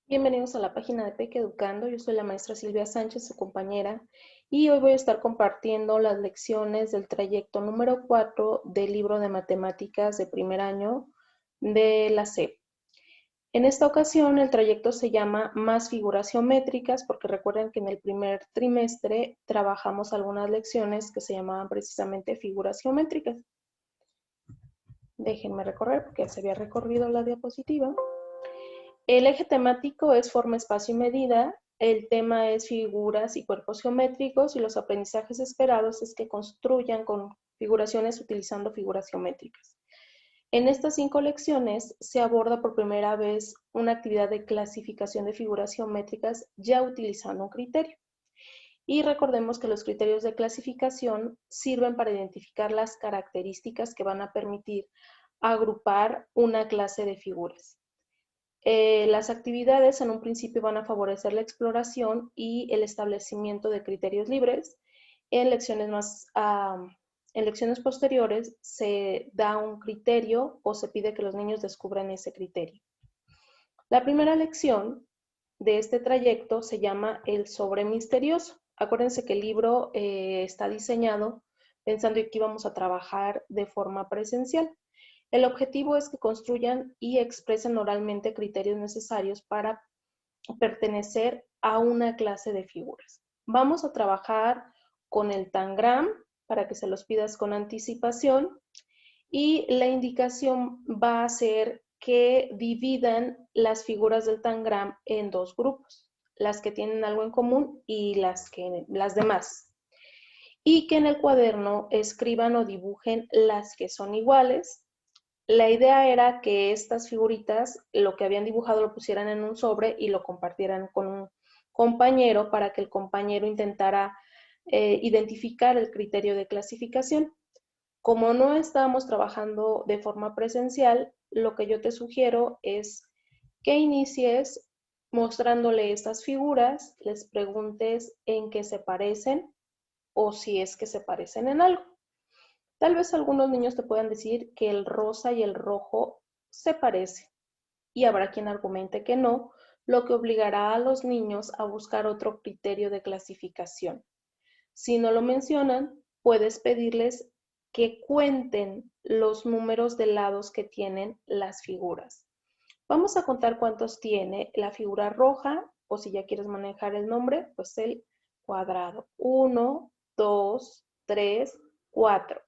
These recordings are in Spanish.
Bienvenidos a la página de Peque Educando. Yo soy la maestra Silvia Sánchez, su compañera, y hoy voy a estar compartiendo las lecciones del trayecto número 4 del libro de matemáticas de primer año de la SEP. En esta ocasión el trayecto se llama Más figuras geométricas, porque recuerden que en el primer trimestre trabajamos algunas lecciones que se llamaban precisamente figuras geométricas. Déjenme recorrer porque ya se había recorrido la diapositiva. El eje temático es forma, espacio y medida. El tema es figuras y cuerpos geométricos y los aprendizajes esperados es que construyan configuraciones utilizando figuras geométricas. En estas 5 lecciones se aborda por primera vez una actividad de clasificación de figuras geométricas ya utilizando un criterio. Y recordemos que los criterios de clasificación sirven para identificar las características que van a permitir agrupar una clase de figuras. Las actividades en un principio van a favorecer la exploración y el establecimiento de criterios libres. En lecciones posteriores se da un criterio o se pide que los niños descubran ese criterio. La primera lección de este trayecto se llama El sobre misterioso. Acuérdense que el libro está diseñado pensando que íbamos a trabajar de forma presencial. El objetivo es que construyan y expresen oralmente criterios necesarios para pertenecer a una clase de figuras. Vamos a trabajar con el tangram para que se los pidas con anticipación y la indicación va a ser que dividan las figuras del tangram en 2 grupos, las que tienen algo en común y las demás. Y que en el cuaderno escriban o dibujen las que son iguales. La idea era que estas figuritas, lo que habían dibujado, lo pusieran en un sobre y lo compartieran con un compañero para que el compañero intentara identificar el criterio de clasificación. Como no estábamos trabajando de forma presencial, lo que yo te sugiero es que inicies mostrándole estas figuras, les preguntes en qué se parecen o si es que se parecen en algo. Tal vez algunos niños te puedan decir que el rosa y el rojo se parecen y habrá quien argumente que no, lo que obligará a los niños a buscar otro criterio de clasificación. Si no lo mencionan, puedes pedirles que cuenten los números de lados que tienen las figuras. Vamos a contar cuántos tiene la figura roja, o si ya quieres manejar el nombre, pues el cuadrado. 1, 2, 3, 4.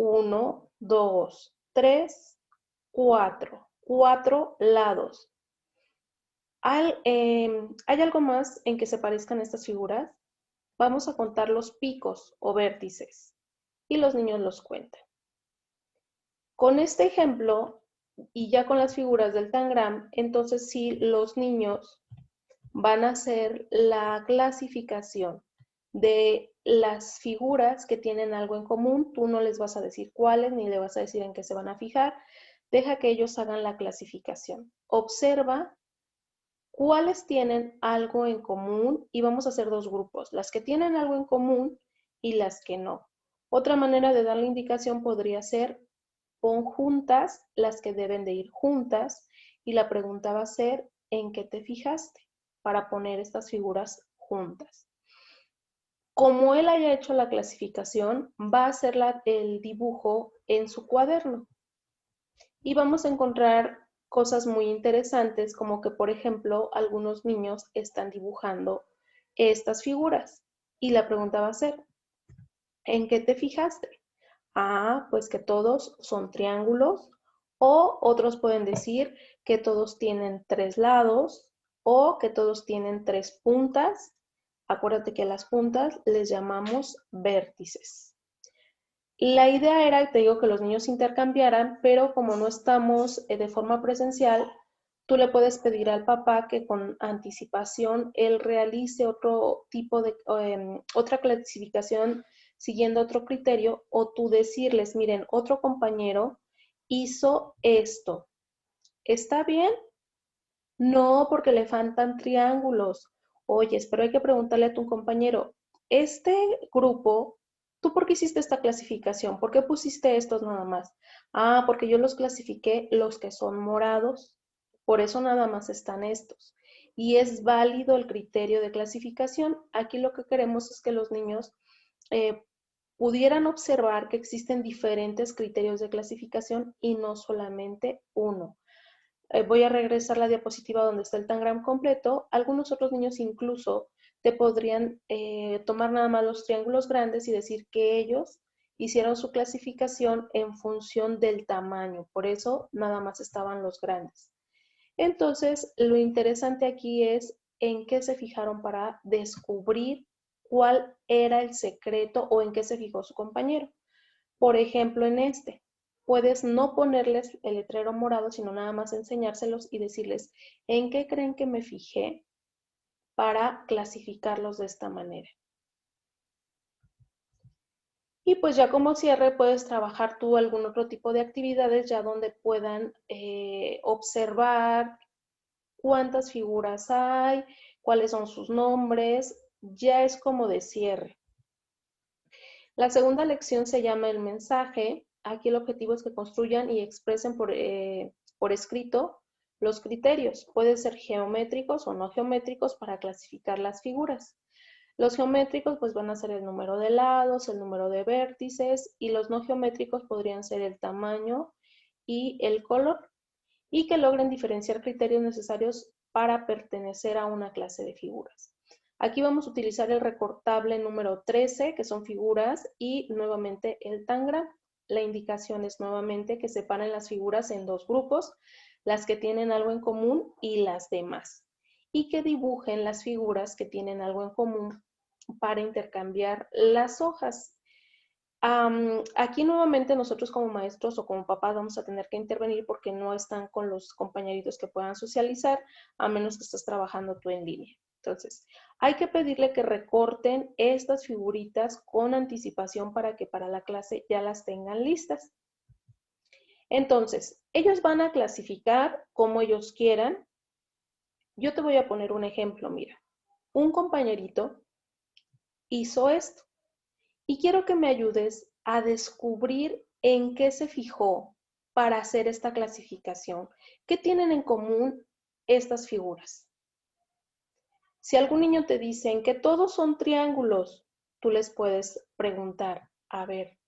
1, 2, 3, 4. 4 lados. ¿Hay algo más en que se parezcan estas figuras? Vamos a contar los picos o vértices y los niños los cuentan. Con este ejemplo y ya con las figuras del tangram, entonces sí los niños van a hacer la clasificación de las figuras que tienen algo en común. Tú no les vas a decir cuáles ni le vas a decir en qué se van a fijar. Deja que ellos hagan la clasificación. Observa cuáles tienen algo en común y vamos a hacer 2 grupos, las que tienen algo en común y las que no. Otra manera de dar la indicación podría ser pon juntas las que deben de ir juntas y la pregunta va a ser ¿en qué te fijaste? Para poner estas figuras juntas. Como él haya hecho la clasificación, va a hacer el dibujo en su cuaderno. Y vamos a encontrar cosas muy interesantes, como que, por ejemplo, algunos niños están dibujando estas figuras. Y la pregunta va a ser, ¿en qué te fijaste? Ah, pues que todos son triángulos, o otros pueden decir que todos tienen 3 lados, o que todos tienen 3 puntas. Acuérdate que a las puntas les llamamos vértices. La idea era, te digo, que los niños intercambiaran, pero como no estamos de forma presencial, tú le puedes pedir al papá que con anticipación él realice otro tipo de, otra clasificación siguiendo otro criterio, o tú decirles, miren, otro compañero hizo esto. ¿Está bien? No, porque le faltan triángulos. Oye, pero hay que preguntarle a tu compañero, este grupo, ¿tú por qué hiciste esta clasificación? ¿Por qué pusiste estos nada más? Ah, porque yo los clasifiqué los que son morados. Por eso nada más están estos. Y es válido el criterio de clasificación. Aquí lo que queremos es que los niños pudieran observar que existen diferentes criterios de clasificación y no solamente uno. Voy a regresar a la diapositiva donde está el tangram completo. Algunos otros niños incluso te podrían tomar nada más los triángulos grandes y decir que ellos hicieron su clasificación en función del tamaño. Por eso nada más estaban los grandes. Entonces, lo interesante aquí es en qué se fijaron para descubrir cuál era el secreto o en qué se fijó su compañero. Por ejemplo, en este, puedes no ponerles el letrero morado, sino nada más enseñárselos y decirles en qué creen que me fijé para clasificarlos de esta manera. Y pues ya como cierre puedes trabajar tú algún otro tipo de actividades ya donde puedan observar cuántas figuras hay, cuáles son sus nombres, ya es como de cierre. La segunda lección se llama el mensaje. Aquí el objetivo es que construyan y expresen por escrito los criterios. Pueden ser geométricos o no geométricos para clasificar las figuras. Los geométricos pues van a ser el número de lados, el número de vértices y los no geométricos podrían ser el tamaño y el color y que logren diferenciar criterios necesarios para pertenecer a una clase de figuras. Aquí vamos a utilizar el recortable número 13, que son figuras, y nuevamente el tangram. La indicación es nuevamente que separen las figuras en dos grupos, las que tienen algo en común y las demás, y que dibujen las figuras que tienen algo en común para intercambiar las hojas. Aquí nuevamente nosotros como maestros o como papás vamos a tener que intervenir porque no están con los compañeritos que puedan socializar, a menos que estés trabajando tú en línea. Entonces, hay que pedirle que recorten estas figuritas con anticipación para que para la clase ya las tengan listas. Entonces, ellos van a clasificar como ellos quieran. Yo te voy a poner un ejemplo, mira. Un compañerito hizo esto. Y quiero que me ayudes a descubrir en qué se fijó para hacer esta clasificación. ¿Qué tienen en común estas figuras? Si algún niño te dice que todos son triángulos, tú les puedes preguntar, a ver,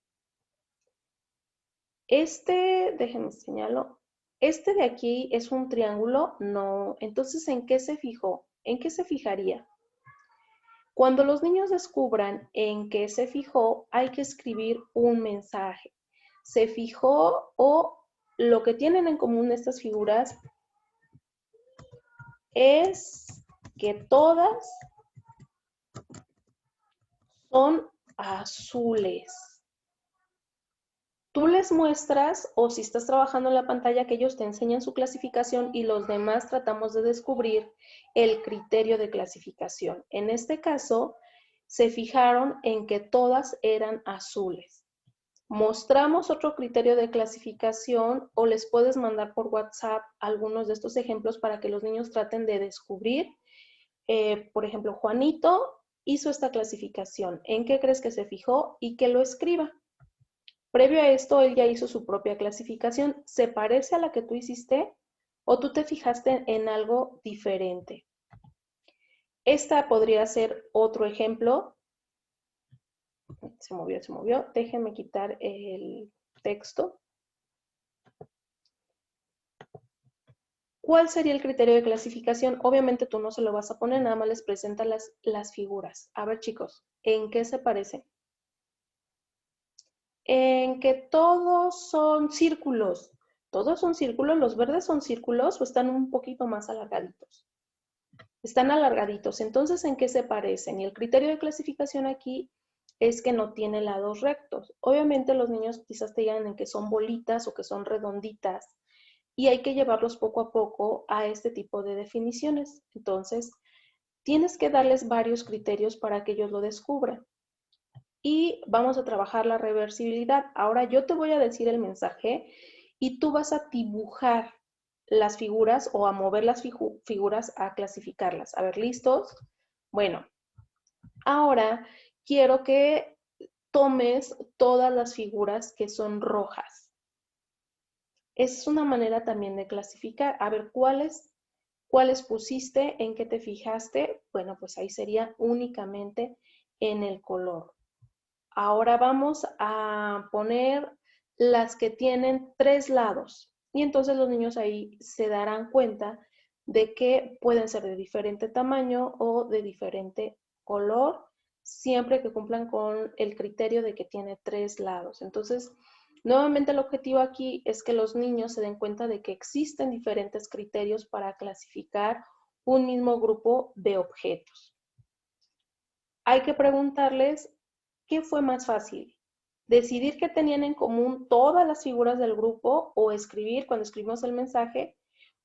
déjenme señalarlo, ¿este de aquí es un triángulo? No. Entonces, ¿en qué se fijó? ¿En qué se fijaría? Cuando los niños descubran en qué se fijó, hay que escribir un mensaje. Se fijó o lo que tienen en común estas figuras es que todas son azules. Tú les muestras o si estás trabajando en la pantalla que ellos te enseñan su clasificación y los demás tratamos de descubrir el criterio de clasificación. En este caso, se fijaron en que todas eran azules. Mostramos otro criterio de clasificación o les puedes mandar por WhatsApp algunos de estos ejemplos para que los niños traten de descubrir. Por ejemplo, Juanito hizo esta clasificación. ¿En qué crees que se fijó? Y que lo escriba. Previo a esto, él ya hizo su propia clasificación. ¿Se parece a la que tú hiciste o tú te fijaste en algo diferente? Esta podría ser otro ejemplo. Se movió. Déjenme quitar el texto. ¿Cuál sería el criterio de clasificación? Obviamente tú no se lo vas a poner, nada más les presenta las figuras. A ver, chicos, ¿en qué se parecen? En que todos son círculos. ¿Todos son círculos? ¿Los verdes son círculos o están un poquito más alargaditos? Están alargaditos. Entonces, ¿en qué se parecen? Y el criterio de clasificación aquí es que no tiene lados rectos. Obviamente los niños quizás te digan en que son bolitas o que son redonditas y hay que llevarlos poco a poco a este tipo de definiciones. Entonces, tienes que darles varios criterios para que ellos lo descubran. Y vamos a trabajar la reversibilidad. Ahora yo te voy a decir el mensaje y tú vas a dibujar las figuras o a mover las figuras a clasificarlas. A ver, ¿listos? Bueno, ahora quiero que tomes todas las figuras que son rojas. Es una manera también de clasificar. A ver, ¿cuáles pusiste? ¿En qué te fijaste? Bueno, pues ahí sería únicamente en el color. Ahora vamos a poner las que tienen 3 lados. Y entonces los niños ahí se darán cuenta de que pueden ser de diferente tamaño o de diferente color, siempre que cumplan con el criterio de que tiene 3 lados. Entonces, nuevamente el objetivo aquí es que los niños se den cuenta de que existen diferentes criterios para clasificar un mismo grupo de objetos. Hay que preguntarles qué fue más fácil, decidir qué tenían en común todas las figuras del grupo o escribir cuando escribimos el mensaje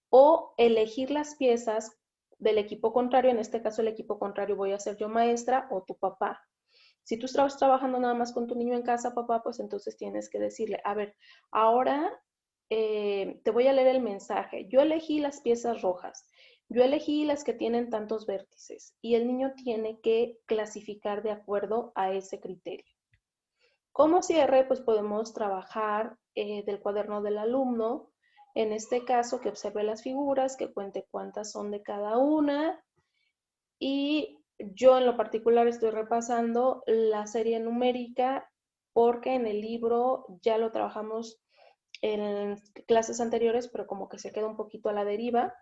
o elegir las piezas del equipo contrario. En este caso el equipo contrario voy a ser yo maestra o tu papá. Si tú estás trabajando nada más con tu niño en casa, papá, pues entonces tienes que decirle, a ver, ahora te voy a leer el mensaje. Yo elegí las piezas rojas. Yo elegí las que tienen tantos vértices y el niño tiene que clasificar de acuerdo a ese criterio. Como cierre, pues podemos trabajar del cuaderno del alumno, en este caso que observe las figuras, que cuente cuántas son de cada una y yo en lo particular estoy repasando la serie numérica porque en el libro ya lo trabajamos en clases anteriores, pero como que se queda un poquito a la deriva.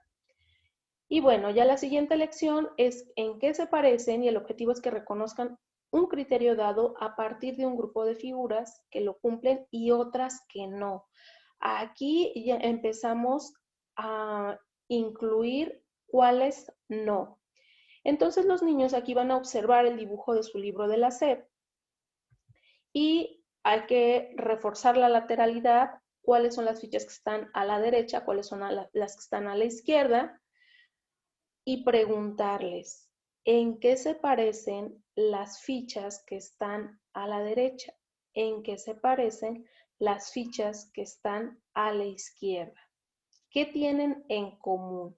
Y bueno, ya la siguiente lección es en qué se parecen y el objetivo es que reconozcan un criterio dado a partir de un grupo de figuras que lo cumplen y otras que no. Aquí ya empezamos a incluir cuáles no. Entonces los niños aquí van a observar el dibujo de su libro de la SEP y hay que reforzar la lateralidad, cuáles son las fichas que están a la derecha, cuáles son las que están a la izquierda y preguntarles en qué se parecen las fichas que están a la derecha, en qué se parecen las fichas que están a la izquierda. ¿Qué tienen en común?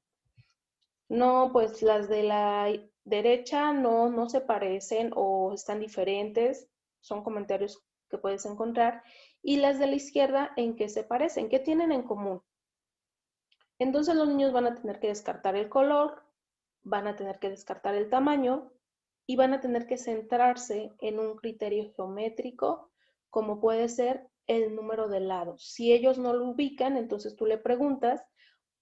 No, pues las de la derecha no se parecen o están diferentes, son comentarios que puedes encontrar. Y las de la izquierda, ¿en qué se parecen? ¿Qué tienen en común? Entonces los niños van a tener que descartar el color, van a tener que descartar el tamaño y van a tener que centrarse en un criterio geométrico, como puede ser el número de lados. Si ellos no lo ubican, entonces tú le preguntas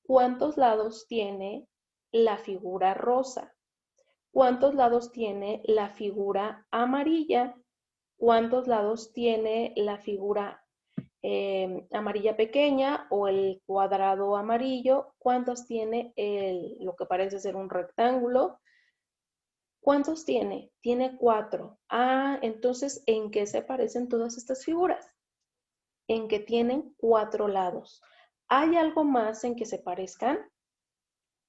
cuántos lados tiene la figura rosa, cuántos lados tiene la figura amarilla, cuántos lados tiene la figura amarilla pequeña o el cuadrado amarillo, cuántos tiene lo que parece ser un rectángulo. ¿Cuántos tiene? Tiene 4. Ah, entonces, ¿en qué se parecen todas estas figuras? En que tienen 4 lados. ¿Hay algo más en que se parezcan?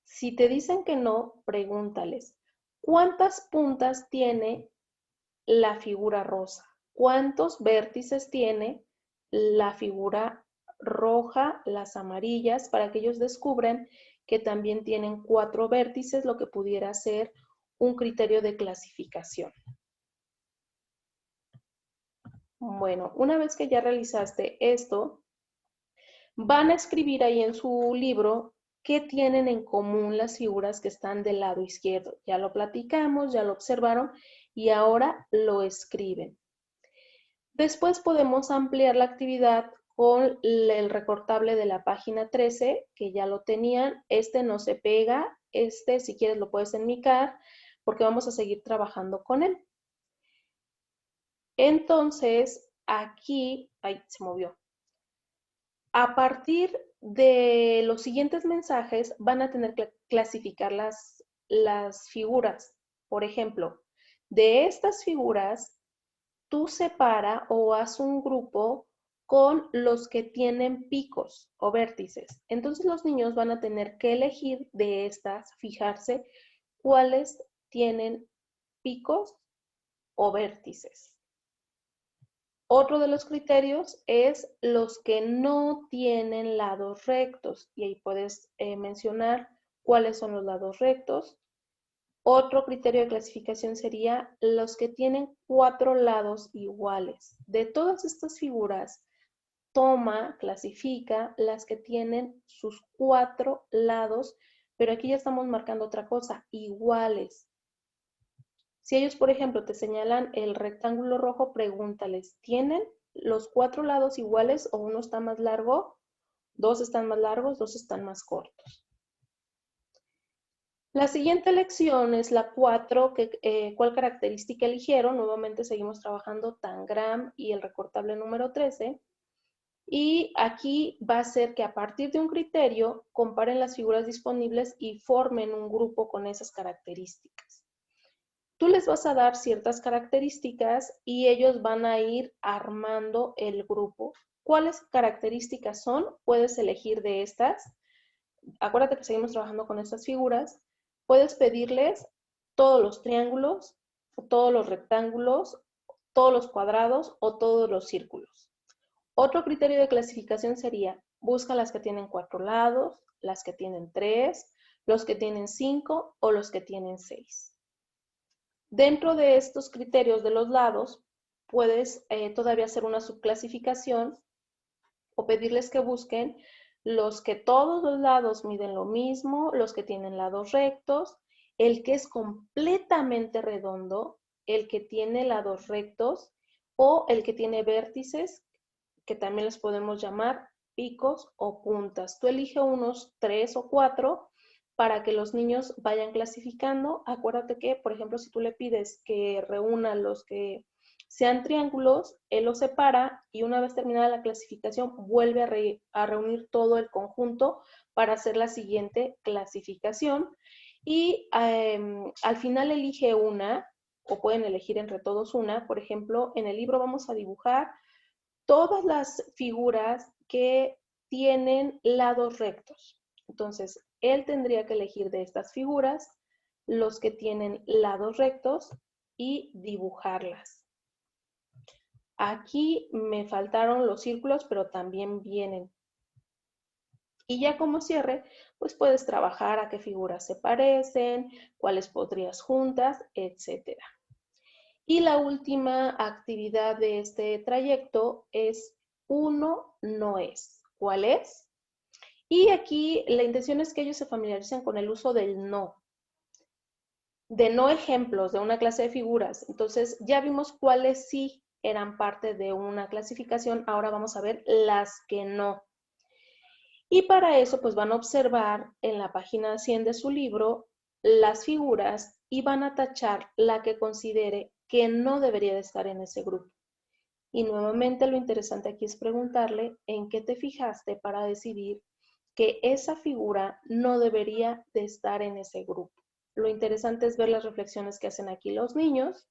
Si te dicen que no, pregúntales, ¿cuántas puntas tiene la figura rosa? ¿Cuántos vértices tiene la figura roja, las amarillas, para que ellos descubran que también tienen 4 vértices, lo que pudiera ser un criterio de clasificación? Bueno, una vez que ya realizaste esto, van a escribir ahí en su libro qué tienen en común las figuras que están del lado izquierdo. Ya lo platicamos, ya lo observaron y ahora lo escriben. Después podemos ampliar la actividad con el recortable de la página 13, que ya lo tenían. Este no se pega, este si quieres lo puedes enmicar, porque vamos a seguir trabajando con él. Entonces, aquí, ay, se movió. A partir de los siguientes mensajes van a tener que clasificar las figuras. Por ejemplo, de estas figuras, tú separa o haz un grupo con los que tienen picos o vértices. Entonces los niños van a tener que elegir de estas, fijarse cuáles tienen picos o vértices. Otro de los criterios es los que no tienen lados rectos y ahí puedes mencionar cuáles son los lados rectos. Otro criterio de clasificación sería los que tienen 4 lados iguales. De todas estas figuras, toma, clasifica las que tienen sus 4 lados, pero aquí ya estamos marcando otra cosa, iguales. Si ellos, por ejemplo, te señalan el rectángulo rojo, pregúntales, ¿tienen los 4 lados iguales o uno está más largo? 2 están más largos, 2 están más cortos. La siguiente lección es la 4, ¿cuál característica eligieron? Nuevamente seguimos trabajando Tangram y el recortable número 13. Y aquí va a ser que a partir de un criterio comparen las figuras disponibles y formen un grupo con esas características. Tú les vas a dar ciertas características y ellos van a ir armando el grupo. ¿Cuáles características son? Puedes elegir de estas. Acuérdate que seguimos trabajando con estas figuras. Puedes pedirles todos los triángulos, todos los rectángulos, todos los cuadrados o todos los círculos. Otro criterio de clasificación sería, busca las que tienen 4 lados, las que tienen 3, los que tienen 5 o los que tienen 6. Dentro de estos criterios de los lados, puedes todavía hacer una subclasificación o pedirles que busquen los que todos los lados miden lo mismo, los que tienen lados rectos, el que es completamente redondo, el que tiene lados rectos o el que tiene vértices, que también les podemos llamar picos o puntas. Tú elige unos 3 o 4 para que los niños vayan clasificando. Acuérdate que, por ejemplo, si tú le pides que reúna los que sean triángulos, él los separa y una vez terminada la clasificación vuelve a reunir todo el conjunto para hacer la siguiente clasificación. Y al final elige una, o pueden elegir entre todos una. Por ejemplo, en el libro vamos a dibujar todas las figuras que tienen lados rectos. Entonces, él tendría que elegir de estas figuras los que tienen lados rectos y dibujarlas. Aquí me faltaron los círculos, pero también vienen. Y ya como cierre, pues puedes trabajar a qué figuras se parecen, cuáles podrías juntas, etc. Y la última actividad de este trayecto es uno no es. ¿Cuál es? Y aquí la intención es que ellos se familiaricen con el uso del no. De no ejemplos, de una clase de figuras. Entonces ya vimos cuáles sí eran parte de una clasificación. Ahora vamos a ver las que no. Y para eso pues van a observar en la página 100 de su libro las figuras y van a tachar la que considere que no debería de estar en ese grupo. Y nuevamente lo interesante aquí es preguntarle en qué te fijaste para decidir que esa figura no debería de estar en ese grupo. Lo interesante es ver las reflexiones que hacen aquí los niños.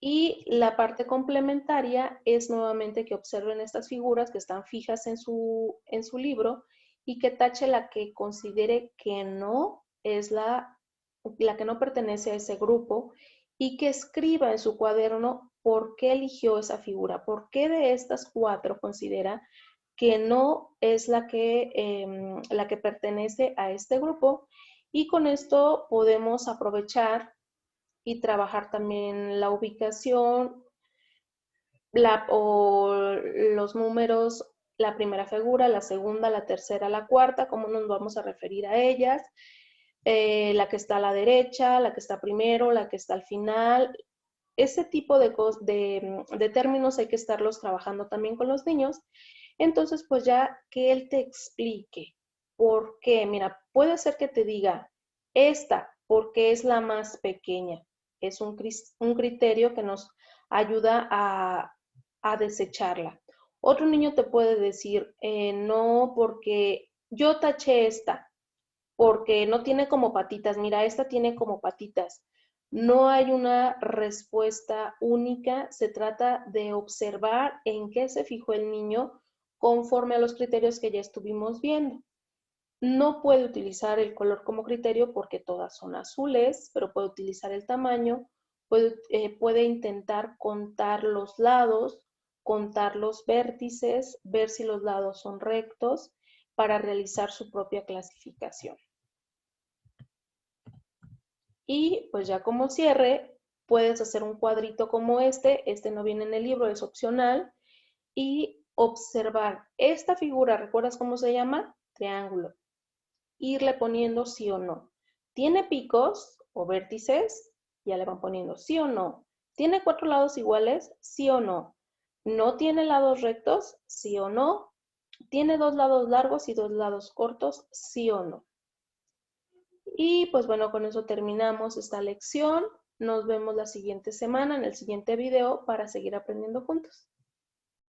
Y la parte complementaria es nuevamente que observen estas figuras que están fijas en su libro y que tache la que considere que no es la que no pertenece a ese grupo y que escriba en su cuaderno por qué eligió esa figura, por qué de estas 4 considera que no es la que pertenece a este grupo. Y con esto podemos aprovechar y trabajar también la ubicación o los números, la primera figura, la segunda, la tercera, la cuarta, cómo nos vamos a referir a ellas, la que está a la derecha, la que está primero, la que está al final. Ese tipo de términos hay que estarlos trabajando también con los niños. Entonces, pues ya que él te explique por qué. Mira, puede ser que te diga esta porque es la más pequeña. Es un criterio que nos ayuda a desecharla. Otro niño te puede decir, no, porque yo taché esta, porque no tiene como patitas. Mira, esta tiene como patitas. No hay una respuesta única. Se trata de observar en qué se fijó el niño conforme a los criterios que ya estuvimos viendo. No puede utilizar el color como criterio porque todas son azules, pero puede utilizar el tamaño, puede intentar contar los lados, contar los vértices, ver si los lados son rectos para realizar su propia clasificación. Y pues ya como cierre, puedes hacer un cuadrito como este no viene en el libro, es opcional, y observar esta figura. ¿Recuerdas cómo se llama? Triángulo. Irle poniendo sí o no. ¿Tiene picos o vértices? Ya le van poniendo sí o no. ¿Tiene 4 lados iguales? Sí o no. ¿No tiene lados rectos? Sí o no. ¿Tiene 2 lados largos y 2 lados cortos? Sí o no. Y pues bueno, con eso terminamos esta lección. Nos vemos la siguiente semana en el siguiente video para seguir aprendiendo juntos.